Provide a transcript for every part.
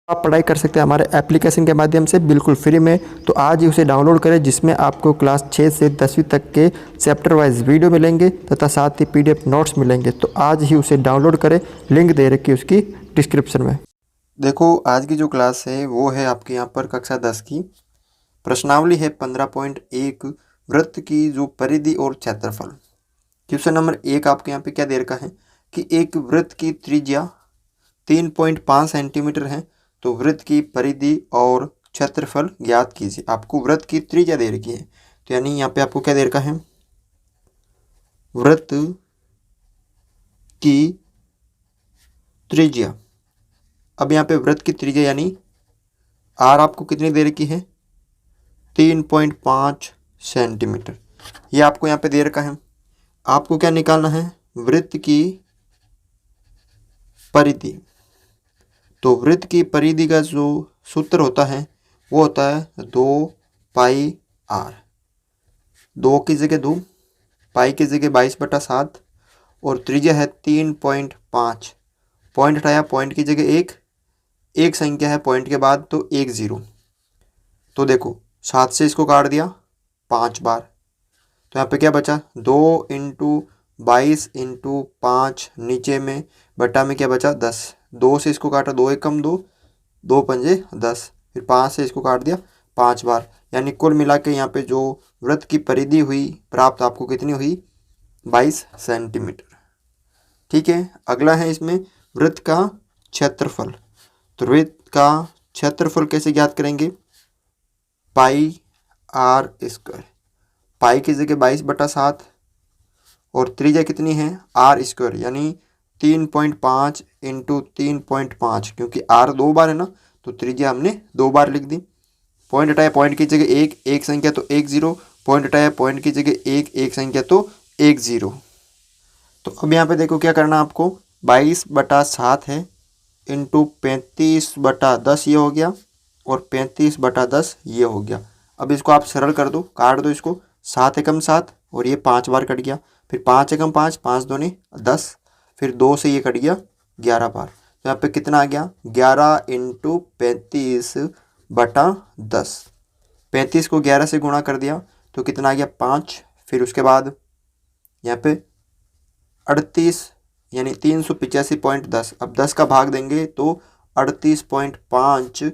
आप पढ़ाई कर सकते हैं हमारे एप्लीकेशन के माध्यम से बिल्कुल फ्री में। तो आज ही उसे डाउनलोड करें, जिसमें आपको क्लास 6 से 10वीं तक के चैप्टर वाइज वीडियो मिलेंगे तथा साथ ही पीडीएफ नोट्स मिलेंगे। तो आज ही उसे डाउनलोड करें, लिंक दे रखी है उसकी डिस्क्रिप्शन में। देखो आज की जो क्लास है वो है आपके यहाँ पर कक्षा 10 की प्रश्नावली है 15.1 वृत्त की जो परिधि और क्षेत्रफल। क्वेश्चन नंबर 1 आपके यहाँ पे क्या दे रखा है कि एक वृत्त की त्रिज्या 3.5 सेंटीमीटर है, तो वृत्त की परिधि और क्षेत्रफल ज्ञात कीजिए। आपको वृत्त की त्रिज्या दे रखी है, तो यानी यहाँ पे आपको क्या दे रखा है, वृत्त की त्रिज्या। अब यहाँ पे वृत्त की त्रिज्या यानी आर आपको कितनी दे रखी है, 3.5 सेंटीमीटर। ये आपको यहाँ पे दे रखा है। आपको क्या निकालना है, वृत्त की परिधि। तो वृत्त की परिधि का जो सूत्र होता है वो होता है 2 पाई आर। 2 की जगह 2, पाई की जगह 22/7 और त्रिज्या है 3.5। पॉइंट हटाया, पॉइंट की जगह एक संख्या है पॉइंट के बाद तो 1 0। तो देखो 7 से इसको काट दिया 5 बार, तो यहाँ पे क्या बचा, 2 × 22 × 5, नीचे में बटा में क्या बचा 10। 2 से इसको काटा, 2 × 1 = 2, 2 पंजे 10, फिर 5 से इसको काट दिया 5 बार, यानी कुल मिला के यहाँ पे जो वृत्त की परिधि हुई प्राप्त आपको कितनी हुई, 22 सेंटीमीटर। ठीक है, अगला है इसमें वृत्त का क्षेत्रफल। तो वृत्त का क्षेत्रफल कैसे ज्ञात करेंगे, पाई आर स्क्वायर। पाई की जगह 22/7 और त्रिज्या कितनी है, आर स्क्वायर, यानी 3.5 × 3.5, क्योंकि आर 2 बार है ना, तो त्रिज्या हमने 2 बार लिख दी। पॉइंट हटाया, पॉइंट की जगह एक संख्या तो 1 0, पॉइंट हटाया, पॉइंट की जगह एक संख्या तो 1 0। तो अब यहाँ पे देखो क्या करना आपको, 22/7 है इंटू 35/10 ये हो गया और 35/10 ये हो गया। अब इसको आप सरल कर दो, काट दो इसको, 7 × 7 और ये 5 बार कट गया, फिर 5 × 5, 5 दूनी 10, फिर 2 से ये कट गया 11 बार। तो यहाँ पे कितना आ गया, 11 × 35/10। 35 को 11 से गुणा कर दिया तो कितना आ गया 5। फिर उसके बाद यहाँ पे 38 यानी 385.10। अब 10 का भाग देंगे तो 38.5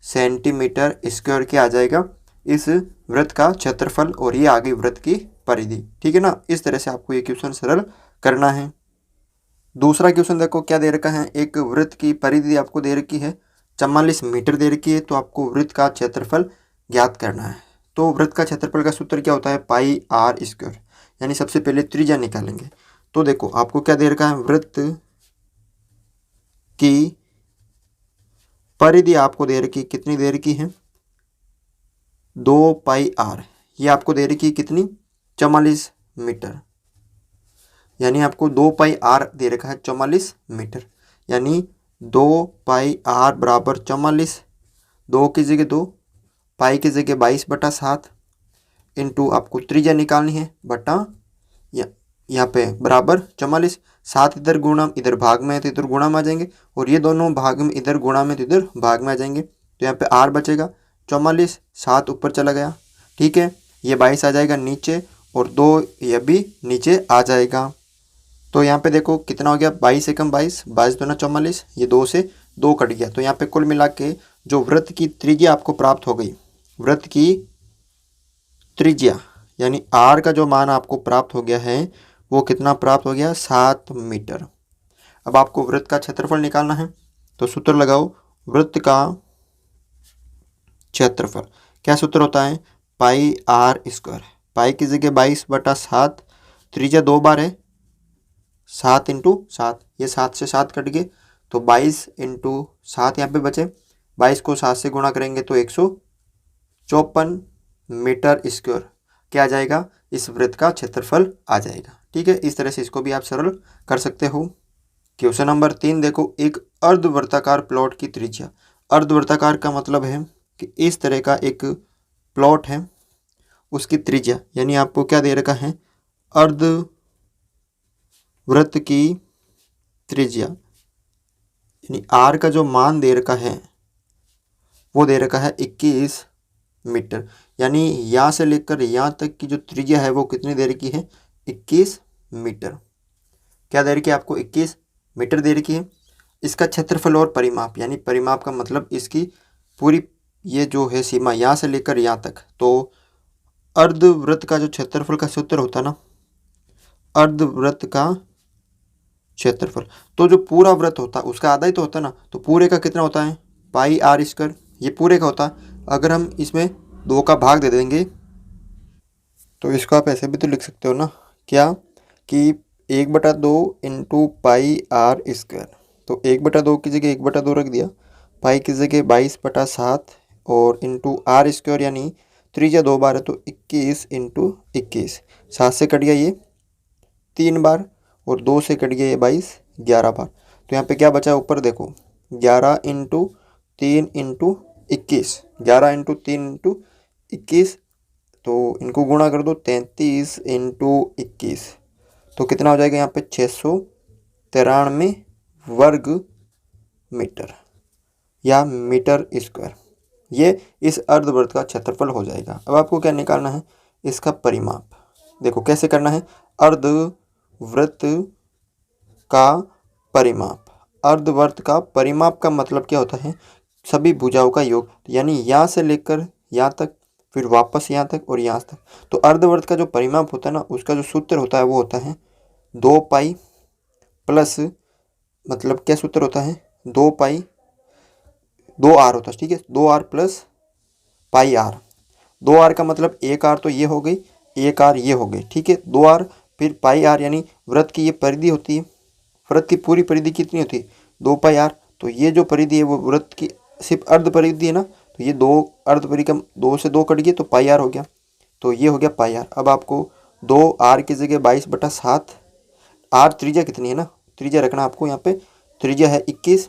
सेंटीमीटर स्क्वायर के आ जाएगा इस वृत्त का क्षेत्रफल, और ये आ गई वृत्त की परिधि। ठीक है ना, इस तरह से आपको ये क्वेश्चन सरल करना है। दूसरा क्वेश्चन देखो क्या दे रखा है, एक वृत्त की परिधि आपको दे रखी है 44 मीटर दे रखी है, तो आपको वृत्त का क्षेत्रफल ज्ञात करना है। तो वृत्त का क्षेत्रफल का सूत्र क्या होता है, पाई आर स्क्वायर, यानी सबसे पहले त्रिज्या निकालेंगे। तो देखो आपको क्या दे रखा है, वृत्त की परिधि आपको दे रखी, कितनी दे रखी है, 2 पाई आर। ये आपको दे रखी कितनी, 44 मीटर, यानी आपको 2 पाई आर दे रखा है 44 मीटर, यानी 2 पाई आर बराबर 44। 2 की जगह 2, पाई की जगह 22/7 इंटू आपको त्रिज्या निकालनी है बटा यहाँ पे बराबर 44। 7 इधर गुणा इधर भाग में है तो इधर गुणा में आ जाएंगे, और ये दोनों भाग में इधर गुणा में तो इधर भाग में आ जाएंगे। तो यहाँ पे आर बचेगा 44, 7 ऊपर चला गया। ठीक है, ये 22 आ जाएगा नीचे और 2 ये भी नीचे आ जाएगा। तो यहाँ पे देखो कितना हो गया, 22 × 22, 22 दूना 44, ये 2 से 2 कट गया। तो यहाँ पे कुल मिला के जो वृत्त की त्रिज्या आपको प्राप्त हो गई, वृत्त की त्रिज्या यानी आर का जो मान आपको प्राप्त हो गया है वो कितना प्राप्त हो गया, 7 मीटर। अब आपको वृत्त का क्षेत्रफल निकालना है, तो सूत्र लगाओ, वृत्त का क्षेत्रफल क्या सूत्र होता है, पाई आर स्क्वायर। पाई की जगह 22/7, त्रिज्या 2 बार है, 7 × 7, ये 7 से 7 कट गए तो 22 × 7 यहाँ पे बचे। 22 को 7 से गुणा करेंगे तो 154 मीटर स्क्वायर क्या आ जाएगा, इस वृत्त का क्षेत्रफल आ जाएगा। ठीक है, इस तरह से इसको भी आप सरल कर सकते हो। क्वेश्चन नंबर 3 देखो, एक अर्धवृत्ताकार प्लॉट की त्रिज्या। अर्धवृत्ताकार का मतलब है कि इस तरह का एक प्लॉट है, उसकी त्रिज्या यानी आपको क्या दे रखा है, अर्ध वृत्त की त्रिज्या यानी आर का जो मान दे रखा है वो दे रखा है 21 मीटर। यानी यहाँ से लेकर यहाँ तक की जो त्रिज्या है वो कितनी दे रखी है, 21 मीटर। क्या दे रखी है आपको, 21 मीटर दे रखी है। इसका क्षेत्रफल और परिमाप, यानी परिमाप का मतलब इसकी पूरी ये जो है सीमा यहाँ से लेकर यहाँ तक, तो अर्धवृत्त का जो क्षेत्रफल का सूत्र होता है ना, अर्धवृत्त का क्षेत्रफल, तो जो पूरा वृत्त होता है उसका आधा ही तो होता है ना, तो पूरे का कितना होता है, पाई आर स्क्वायर, ये पूरे का होता है। अगर हम इसमें 2 का भाग दे देंगे तो इसको आप ऐसे भी तो लिख सकते हो ना, क्या कि 1/2 इंटू पाई आर स्क्वायर। तो 1/2 की जगह 1/2 रख दिया, पाई की जगह 22/7 और इंटू आर स्क्वायर, यानी त्रिज्या 2 बार है तो 21 इंटू 21। 7 से कट गया ये 3 बार और 2 से कट गया ये 22, 11 बार। तो यहाँ पे क्या बचा है ऊपर देखो, 11 इंटू 3 इंटू 21, 11 इंटू 3 इंटू 21, तो इनको गुणा कर दो 33 इंटू 21, तो कितना हो जाएगा यहाँ पे 693 वर्ग मीटर या मीटर स्क्वायर। ये इस अर्धवृत्त का क्षेत्रफल हो जाएगा। अब आपको क्या निकालना है, इसका परिमाप। देखो कैसे करना है, अर्धवृत्त का परिमाप। अर्धवृत्त का परिमाप का मतलब क्या होता है, सभी भुजाओं का योग, यानी यहाँ से लेकर यहाँ तक, फिर वापस यहाँ तक और यहाँ तक। तो अर्धवृत्त का जो परिमाप होता है ना, उसका जो सूत्र होता है वो होता है 2 पाई प्लस, मतलब क्या सूत्र होता है, 2 पाई 2 आर होता है, ठीक है, 2 r plus pi r. 2 r का मतलब 1 आर तो ये हो गई, 1 आर ये हो गई, ठीक है, 2 आर फिर पाई आर, यानी वृत्त की ये परिधि होती है, वृत्त की पूरी परिधि कितनी होती है, 2 पाई आर। तो ये जो परिधि है वो वृत्त की सिर्फ अर्ध परिधि है ना, तो ये 2 अर्ध परिधि का 2 से 2 कट गए तो पाई आर हो गया, तो ये हो गया पाई आर। अब आपको 2 आर की जगह 22/7, आर त्रिज्या कितनी है ना, त्रिज्या रखना आपको यहाँ पे, त्रिज्या है 21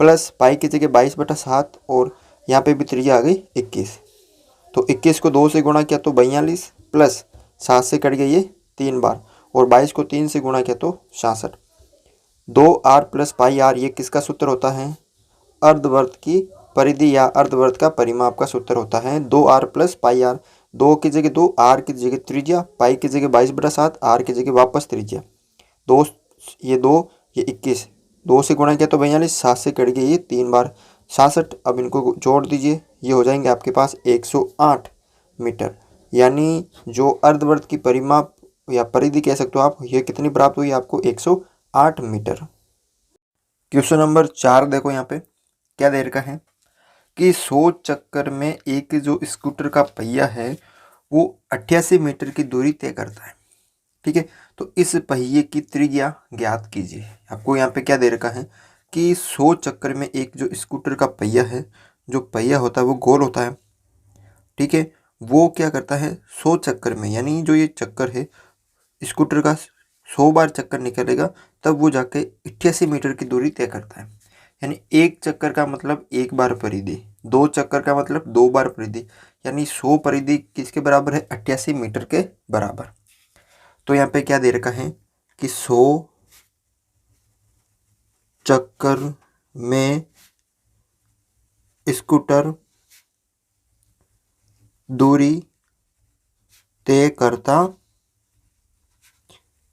प्लस पाई की जगह 22/7 और यहाँ पे भी त्रिज्या आ गई 21, तो 21 को 2 से गुणा किया तो 42 प्लस 7 से कट गया ये 3 बार और 22 को 3 से गुणा किया तो 66। 2 आर प्लस पाई आर ये किसका सूत्र होता है, अर्धवृत्त की परिधि या अर्धवृत्त का परिमाप का सूत्र होता है 2 आर प्लस पाई आर। 2 की जगह 2, आर की जगह त्रिज्या, पाई की जगह 22/7, आर की जगह वापस त्रिज्या, 2 ये 2 ये 21, 2 से गुणा किया तो 42, 7 से कट गया ये 3 बार 66। अब इनको जोड़ दीजिए, ये हो जाएंगे आपके पास 108 मीटर। यानी जो अर्धवृत्त की परिमाप या परिधि कह सकते हो आप, ये कितनी प्राप्त हुई आपको, 108 मीटर। क्वेश्चन नंबर 4 देखो, यहाँ पे क्या दे रखा है कि 100 चक्कर में एक जो स्कूटर का पहिया है वो 88 मीटर की दूरी तय करता है, ठीक है। तो इस पहिए की त्रिज्या ज्ञात कीजिए। आपको यहाँ पे क्या दे रखा है कि 100 चक्कर में एक जो स्कूटर का पहिया है, जो पहिया होता है वो गोल होता है, ठीक है, वो क्या करता है 100 चक्कर में, यानी जो ये चक्कर है स्कूटर का 100 बार चक्कर निकलेगा तब वो जाके 88 मीटर की दूरी तय करता है। यानी एक चक्कर का मतलब एक बार परिधि, 2 चक्कर का मतलब 2 बार परिधि, यानी 100 परिधि किसके बराबर है, 88 मीटर के बराबर। तो यहाँ पे क्या दे रखा है कि 100 चक्कर में स्कूटर दूरी तय करता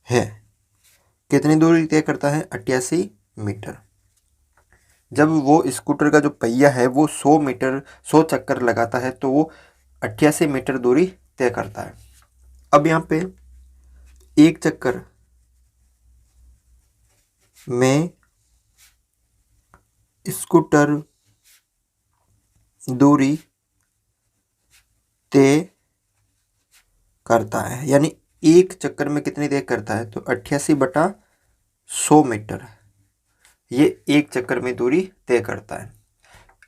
है, कितनी दूरी तय करता है, 88 मीटर। जब वो स्कूटर का जो पहिया है वो 100 मीटर 100 चक्कर लगाता है तो वो 88 मीटर दूरी तय करता है। अब यहाँ पे एक चक्कर में स्कूटर दूरी तय करता है, यानी एक चक्कर में कितनी तय करता है, तो 88/100 मीटर, ये एक चक्कर में दूरी तय करता है।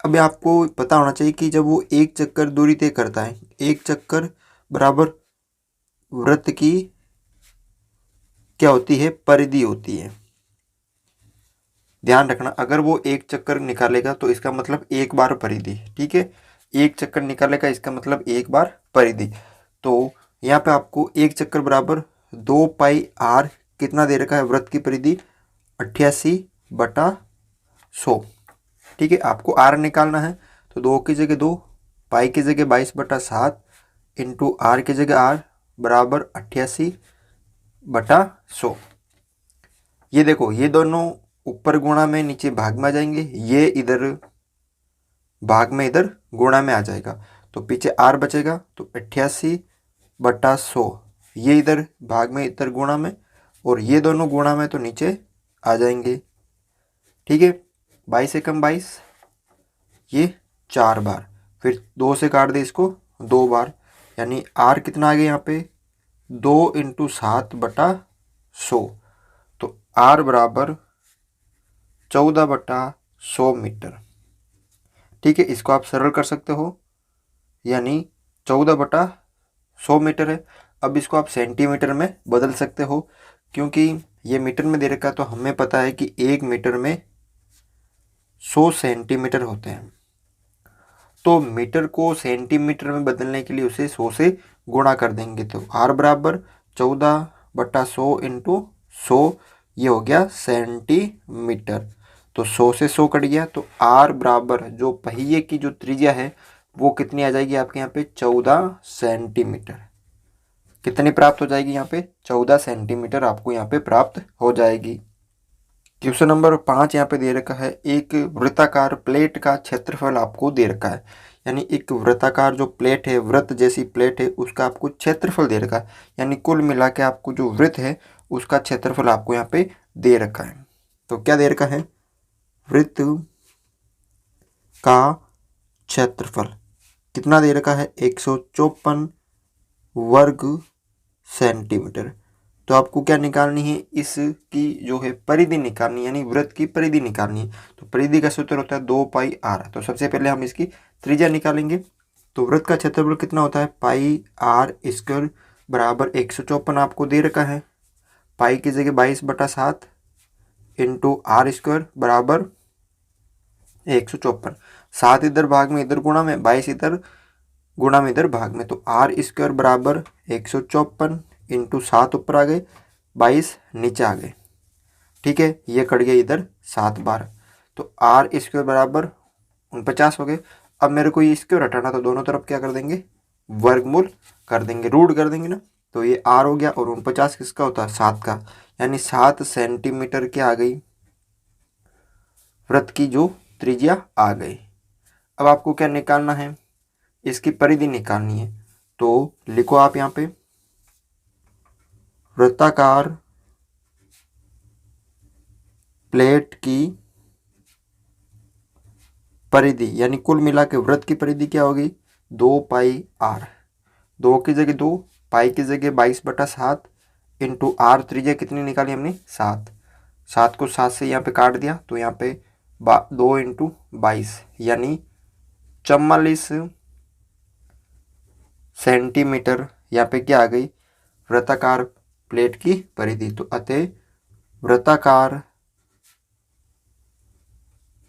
अब आपको पता होना चाहिए कि जब वो एक चक्कर दूरी तय करता है, एक चक्कर बराबर वृत्त की क्या होती है, परिधि होती है। ध्यान रखना, अगर वो एक चक्कर निकालेगा तो इसका मतलब एक बार परिधि, ठीक है, एक चक्कर निकालेगा इसका मतलब एक बार परिधि। तो यहाँ पे आपको एक चक्कर बराबर 2 पाई आर कितना दे रखा है, वृत्त की परिधि 88/100, ठीक है। आपको आर निकालना है तो 2 की जगह 2, पाई की जगह 22/7 इंटू आर की जगह आर बराबर 88/100। ये देखो ये दोनों ऊपर गुणा में नीचे भाग में आ जाएंगे, ये इधर भाग में इधर गुणा में आ जाएगा, तो पीछे आर बचेगा, तो 88/100 ये इधर भाग में इधर गुणा में, और ये दोनों गुणा में तो नीचे आ जाएंगे। ठीक है, 22 से कम 22, ये 4 बार, फिर 2 से काट दे इसको 2 बार, यानी आर कितना आ गया यहाँ पे 2 × 7/100, तो आर बराबर 14/100 मीटर। ठीक है, इसको आप सरल कर सकते हो, यानी 14/100 मीटर है। अब इसको आप सेंटीमीटर में बदल सकते हो, क्योंकि ये मीटर में दे रखा है, तो हमें पता है कि 1 मीटर में 100 सेंटीमीटर होते हैं। तो मीटर को सेंटीमीटर में बदलने के लिए उसे 100 से गुणा कर देंगे, तो आर बराबर 14/100 × 100, ये हो गया सेंटीमीटर। तो 100 से 100 कट गया, तो आर बराबर जो पहिए की जो त्रिज्या है वो कितनी आ जाएगी आपके यहाँ पे 14 सेंटीमीटर। कितनी प्राप्त हो जाएगी यहाँ पे 14 सेंटीमीटर आपको यहाँ पे प्राप्त हो जाएगी। क्वेश्चन नंबर 5 यहाँ पे दे रखा है, एक वृत्ताकार प्लेट का क्षेत्रफल आपको दे रखा है, यानी एक वृत्ताकार जो प्लेट है, वृत्त जैसी प्लेट है, उसका आपको क्षेत्रफल दे रखा है, यानी कुल मिला के आपको जो वृत्त है उसका क्षेत्रफल आपको यहाँ पे दे रखा है। तो क्या दे रखा है, वृत्त का क्षेत्रफल कितना दे रखा है 154 वर्ग सेंटीमीटर। तो आपको क्या निकालनी है, इसकी जो है परिधि निकालनी है, यानी वृत्त की परिधि निकालनी है। तो परिधि का सूत्र होता है 2πr। तो सबसे पहले हम इसकी त्रिज्या निकालेंगे। तो वृत्त का क्षेत्रफल कितना होता है πr² बराबर 154 आपको दे रखा है, पाई की जगह 22/7 इंटू r² बराबर 154, 7 इधर भाग में इधर गुणा में, 22 इधर गुणा में इधर भाग में, तो r² बराबर 154 इंटू 7 ऊपर आ गए, 22 नीचे आ गए। ठीक है, ये कट गया इधर 7 बार, तो r² बराबर 49 हो गए। अब मेरे को ये स्क्वायर हटाना, तो दोनों तरफ क्या कर देंगे वर्गमूल कर देंगे, रूट कर देंगे ना, तो ये r हो गया, और 49 किसका होता है 7 का, यानी 7 सेंटीमीटर क्या आ गई वृत्त की जो त्रिज्या आ गई। अब आपको क्या निकालना है, इसकी परिधि निकालनी है। तो लिखो आप यहाँ पे वृत्ताकार प्लेट की परिधि, यानी कुल मिला के वृत्त की परिधि क्या होगी 2πr, 2 की जगह 2, पाई की जगह 22/7 इंटू आर, त्रिज्या कितनी निकाली हमने 7, 7 को 7 से यहाँ पे काट दिया, तो यहाँ पे 2 × 22 यानी 44 सेंटीमीटर यहाँ पे क्या आ गई वृत्ताकार प्लेट की परिधि। तो अतः वृत्ताकार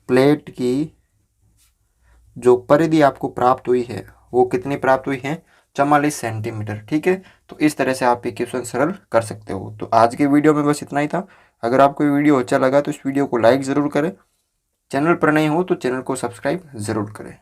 प्लेट की जो परिधि आपको प्राप्त हुई है वो कितनी प्राप्त हुई है 44 सेंटीमीटर। ठीक है, तो इस तरह से आप ये क्वेश्चन सरल कर सकते हो। तो आज के वीडियो में बस इतना ही था। अगर आपको ये वीडियो अच्छा लगा तो इस वीडियो को लाइक ज़रूर करें, चैनल पर नए हो तो चैनल को सब्सक्राइब ज़रूर करें।